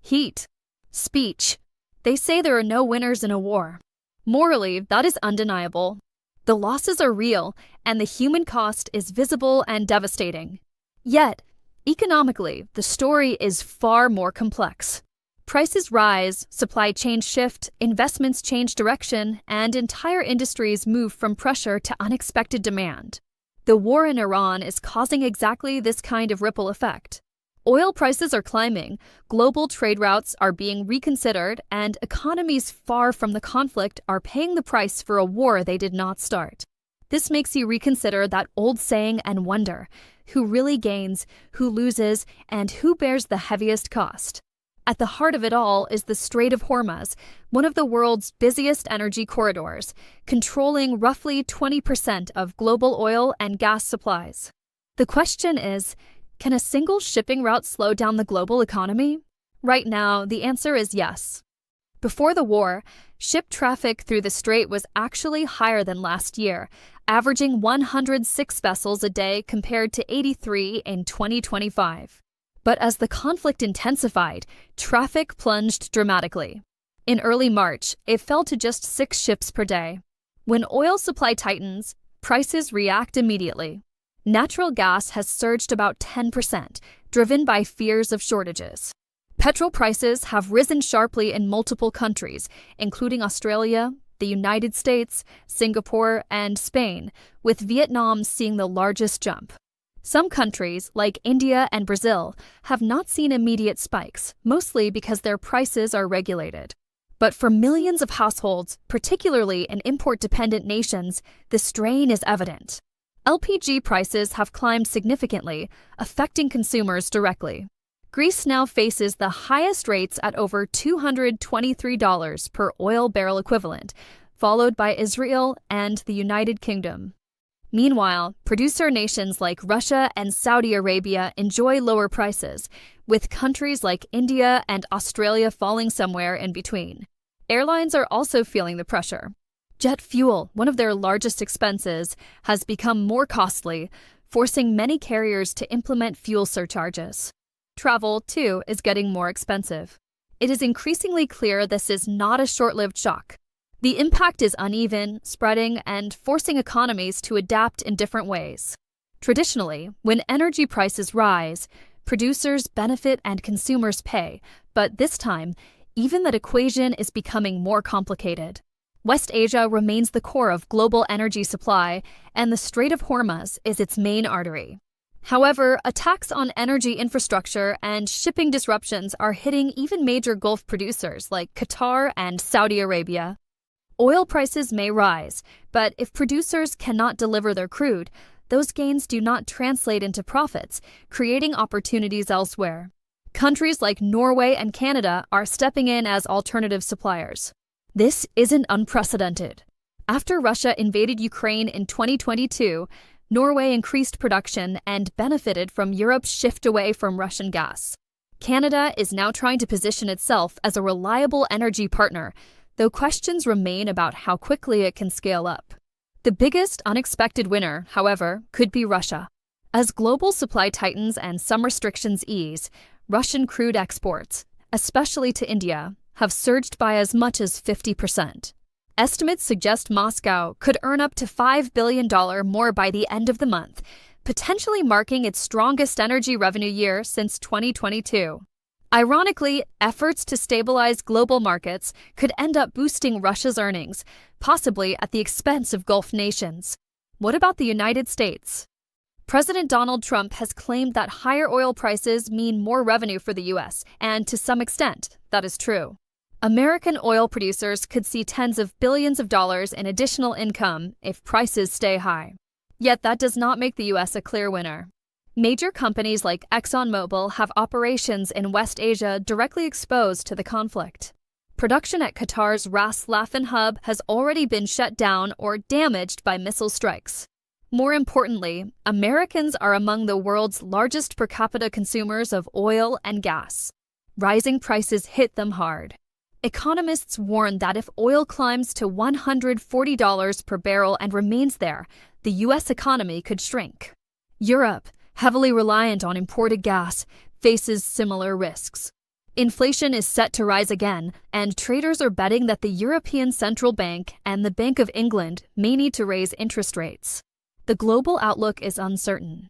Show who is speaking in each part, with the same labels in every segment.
Speaker 1: Heat. Speech. They say there are no winners in a war. Morally, that is undeniable. The losses are real, and the human cost is visible and devastating. Yet, economically, the story is far more complex. Prices rise, supply chains shift, investments change direction, and entire industries move from pressure to unexpected demand. The war in Iran is causing exactly this kind of ripple effect. Oil prices are climbing, global trade routes are being reconsidered, and economies far from the conflict are paying the price for a war they did not start. This makes you reconsider that old saying and wonder: who really gains, who loses, and who bears the heaviest cost? At the heart of it all is the Strait of Hormuz, one of the world's busiest energy corridors, controlling roughly 20% of global oil and gas supplies. The question is, can a single shipping route slow down the global economy? Right now, the answer is yes. Before the war, ship traffic through the strait was actually higher than last year, averaging 106 vessels a day compared to 83 in 2025. But as the conflict intensified, traffic plunged dramatically. In early March, it fell to just 6 ships per day. When oil supply tightens, prices react immediately. Natural gas has surged about 10%, driven by fears of shortages. Petrol prices have risen sharply in multiple countries, including Australia, the United States, Singapore, and Spain, with Vietnam seeing the largest jump. Some countries, like India and Brazil, have not seen immediate spikes, mostly because their prices are regulated. But for millions of households, particularly in import-dependent nations, the strain is evident. LPG prices have climbed significantly, affecting consumers directly. Greece now faces the highest rates at over $223 per oil barrel equivalent, followed by Israel and the United Kingdom. Meanwhile, producer nations like Russia and Saudi Arabia enjoy lower prices, with countries like India and Australia falling somewhere in between. Airlines are also feeling the pressure. Jet fuel, one of their largest expenses, has become more costly, forcing many carriers to implement fuel surcharges. Travel, too, is getting more expensive. It is increasingly clear this is not a short-lived shock. The impact is uneven, spreading, and forcing economies to adapt in different ways. Traditionally, when energy prices rise, producers benefit and consumers pay, but this time, even that equation is becoming more complicated. West Asia remains the core of global energy supply, and the Strait of Hormuz is its main artery. However, attacks on energy infrastructure and shipping disruptions are hitting even major Gulf producers like Qatar and Saudi Arabia. Oil prices may rise, but if producers cannot deliver their crude, those gains do not translate into profits, creating opportunities elsewhere. Countries like Norway and Canada are stepping in as alternative suppliers. This isn't unprecedented. After Russia invaded Ukraine in 2022, Norway increased production and benefited from Europe's shift away from Russian gas. Canada is now trying to position itself as a reliable energy partner, though questions remain about how quickly it can scale up. The biggest unexpected winner, however, could be Russia. As global supply tightens and some restrictions ease, Russian crude exports, especially to India, have surged by as much as 50%. Estimates suggest Moscow could earn up to $5 billion more by the end of the month, potentially marking its strongest energy revenue year since 2022. Ironically, efforts to stabilize global markets could end up boosting Russia's earnings, possibly at the expense of Gulf nations. What about the United States? President Donald Trump has claimed that higher oil prices mean more revenue for the U.S., and to some extent, that is true. American oil producers could see tens of billions of dollars in additional income if prices stay high. Yet that does not make the U.S. a clear winner. Major companies like ExxonMobil have operations in West Asia directly exposed to the conflict. Production at Qatar's Ras Laffan hub has already been shut down or damaged by missile strikes. More importantly, Americans are among the world's largest per capita consumers of oil and gas. Rising prices hit them hard. Economists warn that if oil climbs to $140 per barrel and remains there, the U.S. economy could shrink. Europe, heavily reliant on imported gas, faces similar risks. Inflation is set to rise again, and traders are betting that the European Central Bank and the Bank of England may need to raise interest rates. The global outlook is uncertain.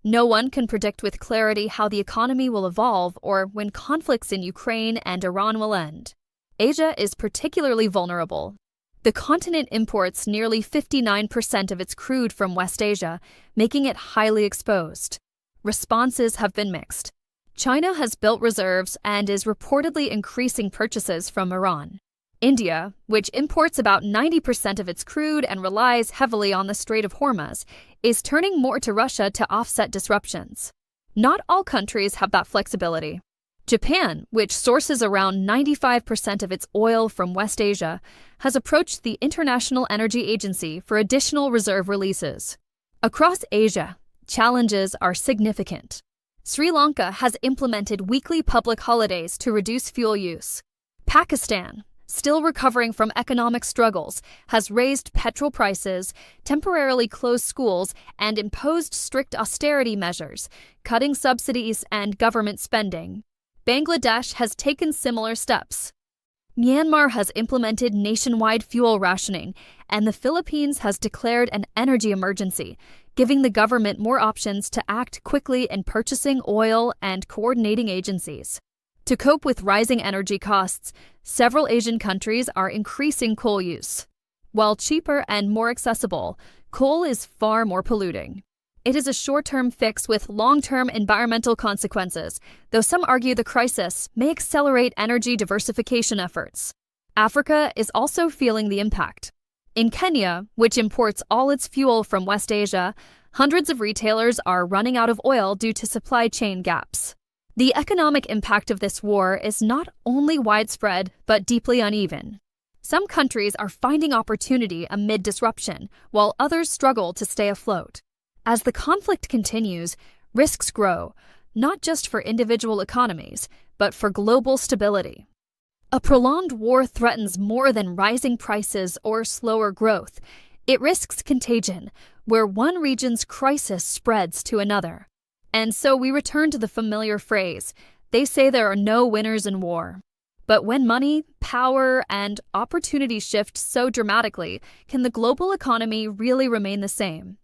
Speaker 1: No one can predict with clarity how the economy will evolve or when conflicts in Ukraine and Iran will end. Asia is particularly vulnerable. The continent imports nearly 59% of its crude from West Asia, making it highly exposed. Responses have been mixed. China has built reserves and is reportedly increasing purchases from Iran. India, which imports about 90% of its crude and relies heavily on the Strait of Hormuz, is turning more to Russia to offset disruptions. Not all countries have that flexibility. Japan, which sources around 95% of its oil from West Asia, has approached the International Energy Agency for additional reserve releases. Across Asia, challenges are significant. Sri Lanka has implemented weekly public holidays to reduce fuel use. Pakistan, still recovering from economic struggles, has raised petrol prices, temporarily closed schools, and imposed strict austerity measures, cutting subsidies and government spending. Bangladesh has taken similar steps. Myanmar has implemented nationwide fuel rationing, and the Philippines has declared an energy emergency, giving the government more options to act quickly in purchasing oil and coordinating agencies. To cope with rising energy costs, several Asian countries are increasing coal use. While cheaper and more accessible, coal is far more polluting. It is a short-term fix with long-term environmental consequences, though some argue the crisis may accelerate energy diversification efforts. Africa is also feeling the impact. In Kenya, which imports all its fuel from West Asia, hundreds of retailers are running out of oil due to supply chain gaps. The economic impact of this war is not only widespread, but deeply uneven. Some countries are finding opportunity amid disruption, while others struggle to stay afloat. As the conflict continues, risks grow, not just for individual economies, but for global stability. A prolonged war threatens more than rising prices or slower growth. It risks contagion, where one region's crisis spreads to another. And so we return to the familiar phrase, they say there are no winners in war. But when money, power, and opportunity shift so dramatically, can the global economy really remain the same?